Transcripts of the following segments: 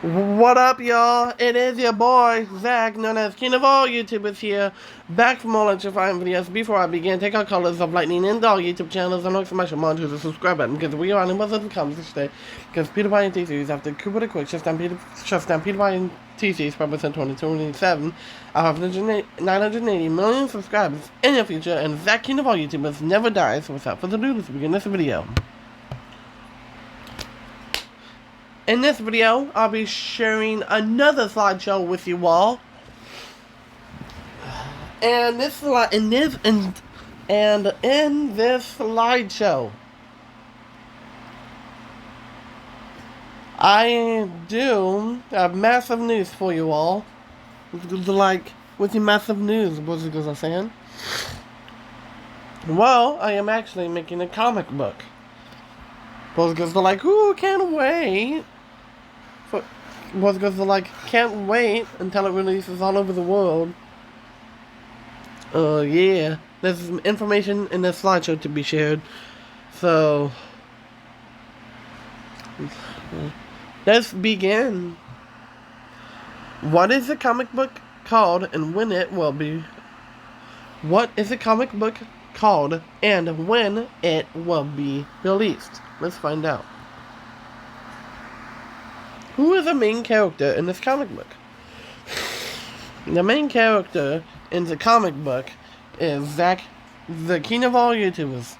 What up, y'all? It is your boy, Zach, known as King of all YouTubers here, back for more electrifying videos. Before I begin, take our colors of lightning into all YouTube channels and exclamation mark to the subscribe button, because we are on the most of the comments today, because PewDiePie and TC's after Cooper the Quick, shut down PewDiePie and TC's purpose in 2027. I have 980 million subscribers in the future, and Zach, King of all YouTubers, never dies. So without further ado, let's begin this video. In this video, I'll be sharing another slideshow with you all. And in this slideshow, I do have massive news for you all. Like, with the massive news, what's it I'm saying? Well, I am actually making a comic book. Because they're like, ooh, can't wait. Because they're like, can't wait until it releases all over the world. Yeah. There's some information in this slideshow to be shared. So, let's begin. What is the comic book called and when it will be? What is the comic book called and when it will be released? Let's find out. Who is the main character in this comic book? The main character in the comic book is Zach, the king of all YouTubers,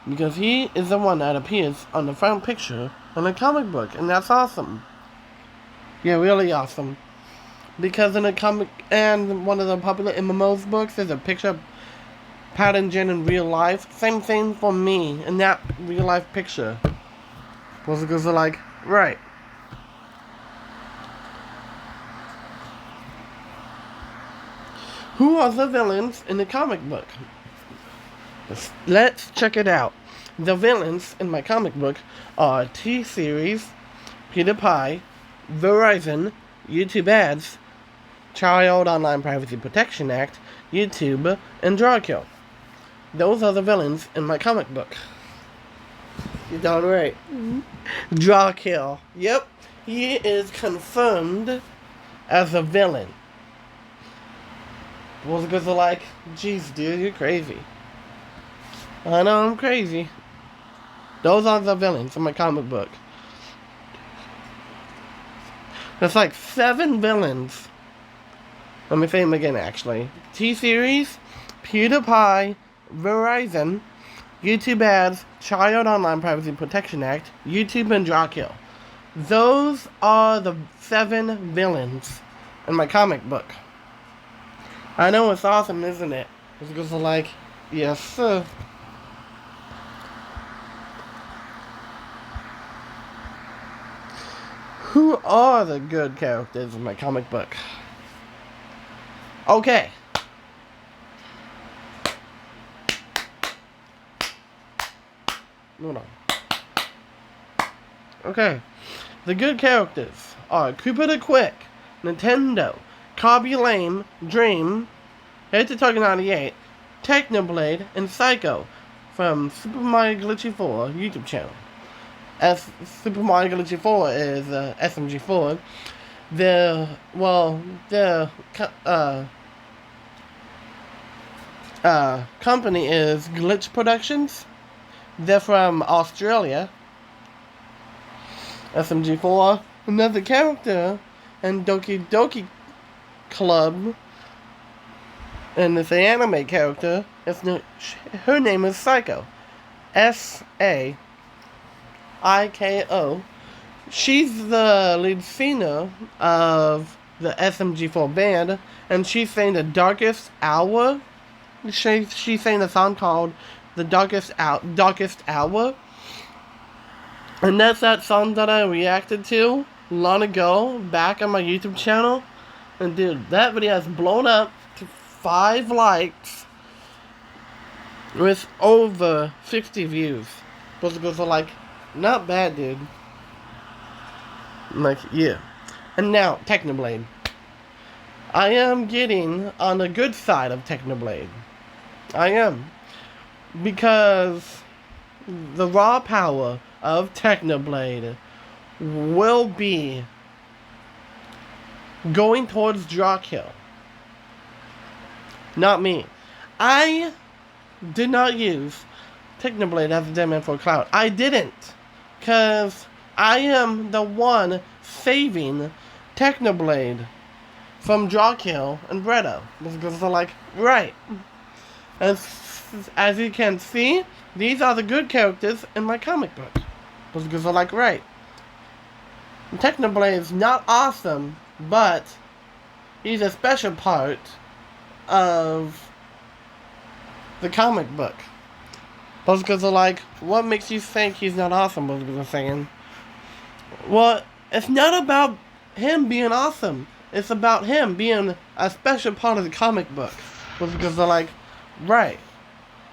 because he is the one that appears on the front picture on the comic book, and that's awesome. Yeah, really awesome. Because in the comic, and one of the popular MMO's books is a picture of Pat and Jen in real life. Same thing for me in that real life picture. Because they're like, right. Who are the villains in the comic book? Let's check it out. The villains in my comic book are T-Series, PewDiePie, Verizon, YouTube Ads, Child Online Privacy Protection Act, YouTube, and Drawkill. Those are the villains in my comic book. You're darn right. Drawkill. Yep, he is confirmed as a villain. Well, because they're like, jeez, dude, you're crazy. I know I'm crazy. Those are the villains in my comic book. There's like 7 villains. Let me say them again, actually. T-Series, PewDiePie, Verizon, YouTube Ads, Child Online Privacy Protection Act, YouTube, and Drawkill. Those are the 7 villains in my comic book. I know it's awesome, isn't it? Because they're like, yes, sir. Who are the good characters in my comic book? Okay. Hold on. Okay. The good characters are Cooper the Quick, Nintendo, Cobby Lame, Dream, Head to Target 98, Technoblade, and Psycho from Super Mario Glitchy 4 YouTube channel. As Super Mario Glitchy 4 is SMG4, the company is Glitch Productions. They're from Australia. SMG4, another character, and Doki Doki Club, and it's an anime character. Her name is Psycho, Saiko. She's the lead singer of the SMG4 band, and she's sang the Darkest Hour. She sang a song called The Darkest Hour, and that's that song that I reacted to long ago back on my YouTube channel. And dude, that video has blown up to 5 likes with over 60 views. Those are like, not bad, dude. I'm like, yeah. And now, Technoblade. I am getting on the good side of Technoblade. I am. Because the raw power of Technoblade will be going towards Draw Kill. Not me. I did not use Technoblade as a demo for Cloud. I didn't. Because I am the one saving Technoblade from Draw Kill and Bretto. Because they're like, right. As you can see, these are the good characters in my comic book. Because they're like, right. Technoblade is not awesome, but he's a special part of the comic book. Because they're like, what makes you think he's not awesome? Because they're saying, well, it's not about him being awesome. It's about him being a special part of the comic book. Because they're like, right.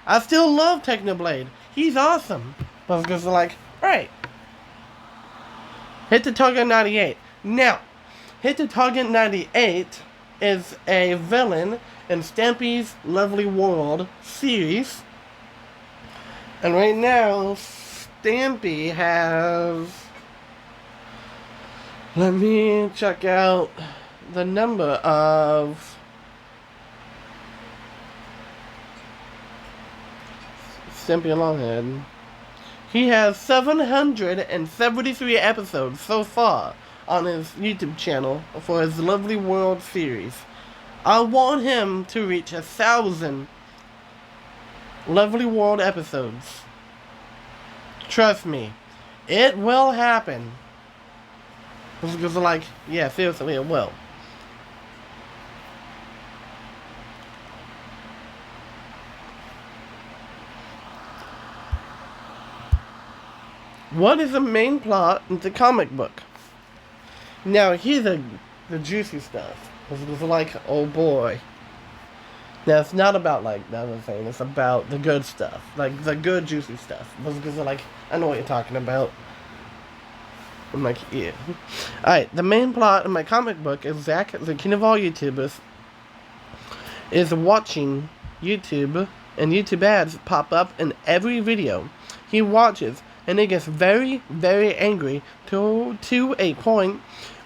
I still love Technoblade. He's awesome. Because they're like, right. Hit the Target 98. Now, Hit the Target 98 is a villain in Stampy's Lovely World series. And right now, Stampy has... Let me check out the number of... Stampy Longhead. He has 773 episodes so far on his YouTube channel for his Lovely World series. I want him to reach 1,000 Lovely World episodes. Trust me, it will happen. Because they're like, yeah, seriously, it will. What is the main plot in the comic book? Now, here's the juicy stuff. It's like, oh boy. Now, it's not about, like, the other thing. It's about the good stuff. Like, the good, juicy stuff. Because they're like, I know what you're talking about. I'm like, yeah. Alright, the main plot in my comic book is Zach, the king of all YouTubers, is watching YouTube, and YouTube ads pop up in every video he watches. And he gets very, very angry to a point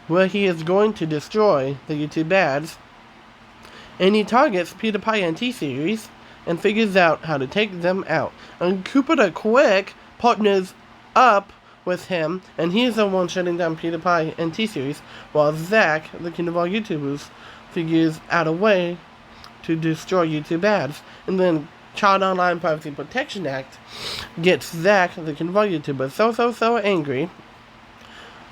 where he is going to destroy the YouTube ads. And he targets PewDiePie NT series and figures out how to take them out. And Cooper the Quick partners up with him, and he's the one shutting down PewDiePie NT series, while Zach, the king of all YouTubers, figures out a way to destroy YouTube ads. And then Child Online Privacy Protection Act gets Zach, the king of all YouTubers, so angry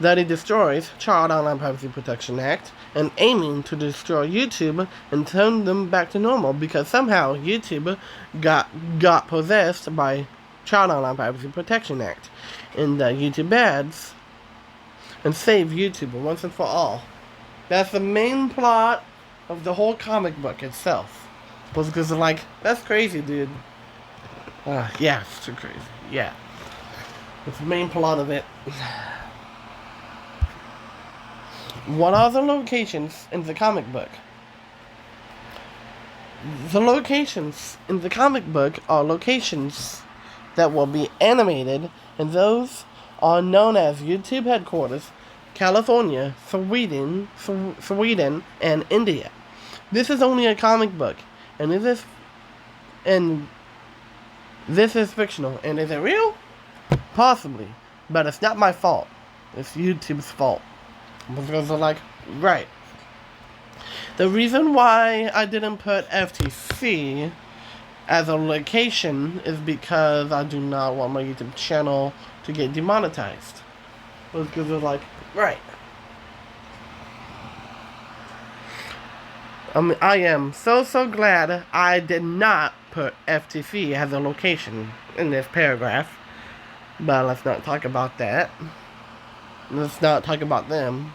that he destroys Child Online Privacy Protection Act and aiming to destroy YouTube and turn them back to normal because somehow YouTube got possessed by Child Online Privacy Protection Act and YouTube ads and save YouTube once and for all. That's the main plot of the whole comic book itself. Because they're like, that's crazy, dude. Yeah, it's too crazy. Yeah. It's the main plot of it. What are the locations in the comic book? The locations in the comic book are locations that will be animated, and those are known as YouTube headquarters, California, Sweden, and India. This is only a comic book. And this is fictional. And is it real? Possibly. But it's not my fault. It's YouTube's fault. Because they're like, right. The reason why I didn't put FTC as a location is because I do not want my YouTube channel to get demonetized. Because they're like, right. I am so glad I did not put FTC as a location in this paragraph. But let's not talk about that. Let's not talk about them.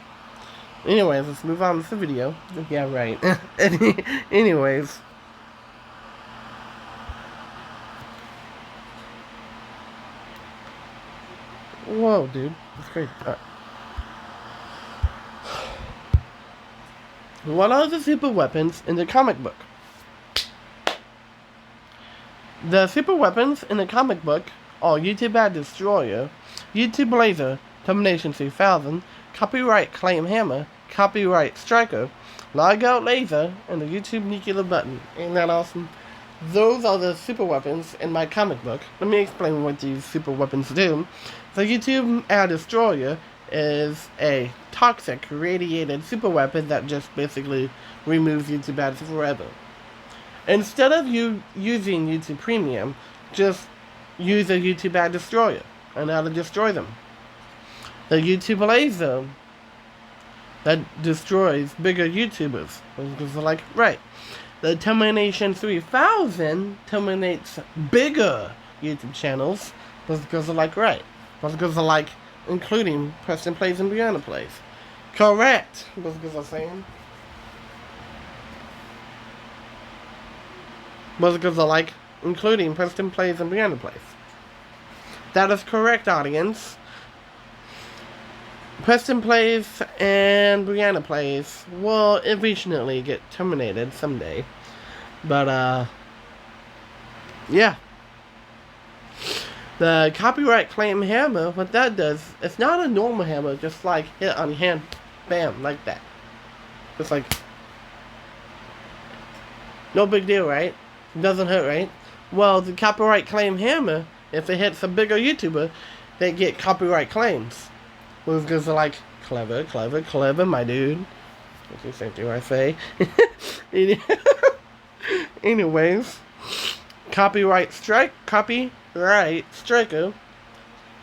Anyways, let's move on to the video. Yeah, right. Anyways. Whoa, dude. That's crazy. What are the super weapons in the comic book? The super weapons in the comic book are YouTube Ad Destroyer, YouTube Laser, Termination 3000, Copyright Claim Hammer, Copyright Striker, Log Out Laser, and the YouTube Nuclear Button. Ain't that awesome? Those are the super weapons in my comic book. Let me explain what these super weapons do. The YouTube Ad Destroyer is a toxic, radiated super weapon that just basically removes YouTube ads forever. Instead of you using YouTube Premium, just use a YouTube Ad Destroyer and how to destroy them. The YouTube Laser that destroys bigger YouTubers. Because they're like, right. The Termination 3000 terminates bigger YouTube channels. Because they're like, right. Because they're like, including Preston Plays and Brianna Plays. Correct. Because they're saying. Because they're like, including Preston Plays and Brianna Plays. That is correct, audience. Preston Plays and Brianna Plays will eventually get terminated someday. But, yeah. The copyright claim hammer, what that does, it's not a normal hammer, just like hit on your hand, bam, like that. Just like, no big deal, right? Doesn't hurt, right? Well, the copyright claim hammer, if it hits a bigger YouTuber, they get copyright claims. Because they're like, clever, clever, clever, my dude. That's the same thing I say. Anyways, Copyright Striker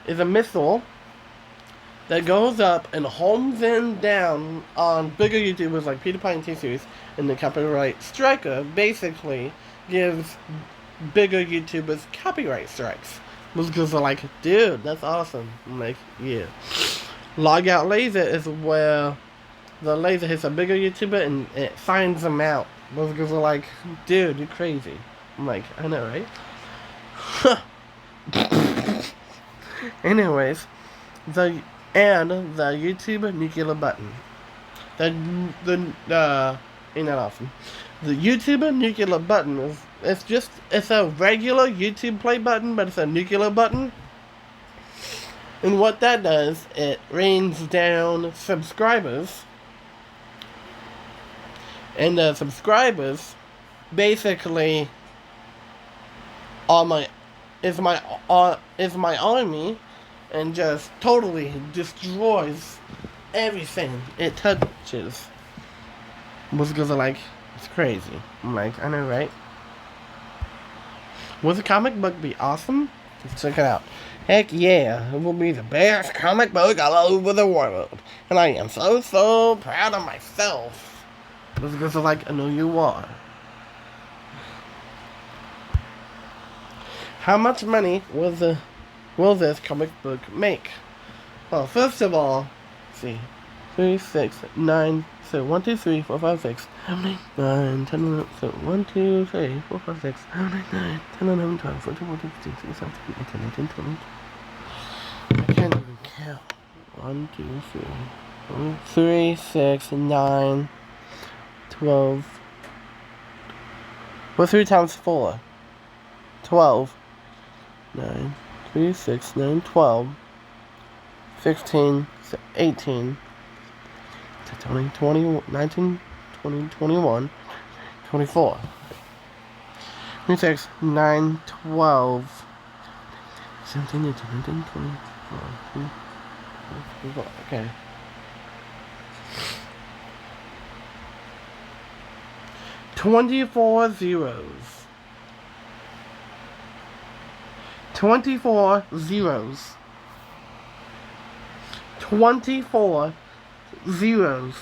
is a missile that goes up and homes in down on bigger YouTubers like PewDiePie and T-Series, and the Copyright Striker basically gives bigger YouTubers copyright strikes. Because they're like, dude, that's awesome. I'm like, yeah. Log Out Laser is where the laser hits a bigger YouTuber and it finds them out. Because they're like, dude, you're crazy. I'm like, I know, right? Anyways, the YouTube Nuclear Button. Ain't that awesome? The YouTube Nuclear Button is it's a regular YouTube play button, but it's a nuclear button. And what that does, it rains down subscribers. And the subscribers basically is my army, and just totally destroys everything it touches. Because they're like, it's crazy. I'm like, I know, right? Will the comic book be awesome? Let's check it out. Heck yeah, it will be the best comic book all over the world. And I am so proud of myself. Because they're like, I know you are. How much money will this comic book make? Well, first of all, let's see. 3, 6, 9, so 1, 2, 3, 4, 5, 6, 7, 8, 9, 10, 11, so 1, 2, 3, 4, 5, 6, 7, 8, 9, 10, 11, 12, 14, 15, 16, 17, 18, 19, 20. I can't even count. 1, 2, 3, 6, 9, 12. What's 3 times 4? 12. 9, 3, 6, 9, 12. 16, 18. 20, 20, 19, 20, 21, 24, 26, 9, 12, 17, 18, 19, 20, okay. Twenty-four zeros. 24 zeros. 24 zeros.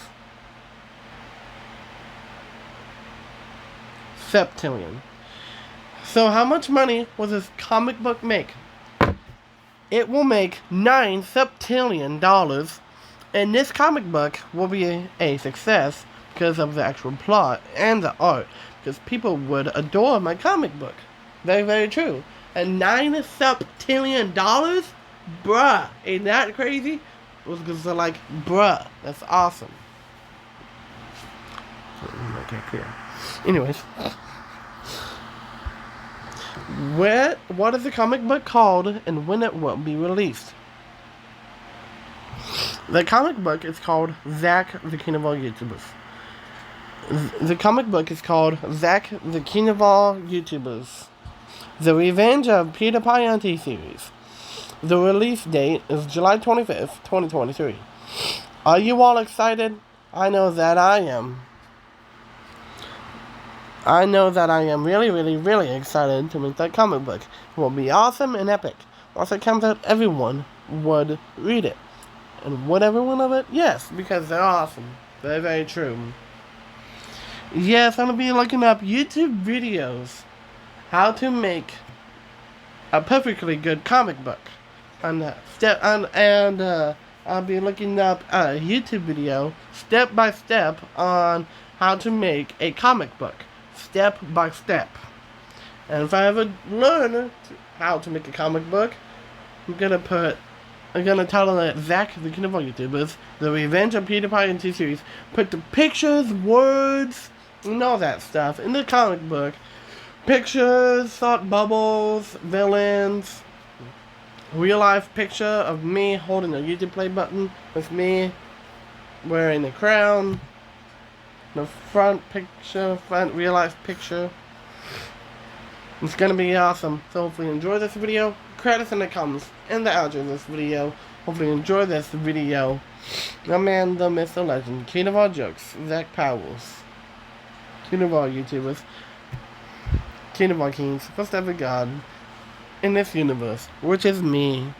Septillion. So how much money will this comic book make? It will make $9 septillion, and this comic book will be a success because of the actual plot and the art, because people would adore my comic book. Very, very true. And $9 septillion? Bruh, ain't that crazy? Because they're like, bruh, that's awesome. Okay, clear. Anyways, what is the comic book called and when it will be released? The comic book is called Zack the King of All YouTubers. The comic book is called Zack the King of All YouTubers. The Revenge of Peter Piante series. The release date is July 25th, 2023. Are you all excited? I know that I am. I know that I am really, really, really excited to make that comic book. It will be awesome and epic. Once it comes out, everyone would read it. And would everyone of it? Yes, because they're awesome. Very, very true. Yes, I'm going to be looking up YouTube videos. How to make a perfectly good comic book. And I'll be looking up a YouTube video, step by step, on how to make a comic book. Step by step. And if I ever learn how to make a comic book, I'm gonna title it Zack the King of All YouTubers, The Revenge of Peter Piante series. Put the pictures, words, and all that stuff in the comic book. Pictures, thought bubbles, villains, real life picture of me holding a YouTube play button with me wearing a crown. The front real life picture. It's gonna be awesome. So hopefully you enjoy this video. Credits in the comments and the outro of this video. Hopefully you enjoy this video. The man, the myth, the legend, king of all jokes, Zack Powers. King of all YouTubers. King of all kings, first ever God in this universe, which is me.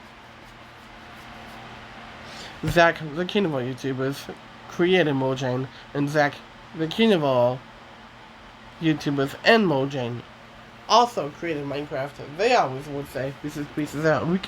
Zack, the king of all YouTubers, created Mojang, and Zack, the king of all YouTubers and Mojang, also created Minecraft. They always would say, "This is pieces out." We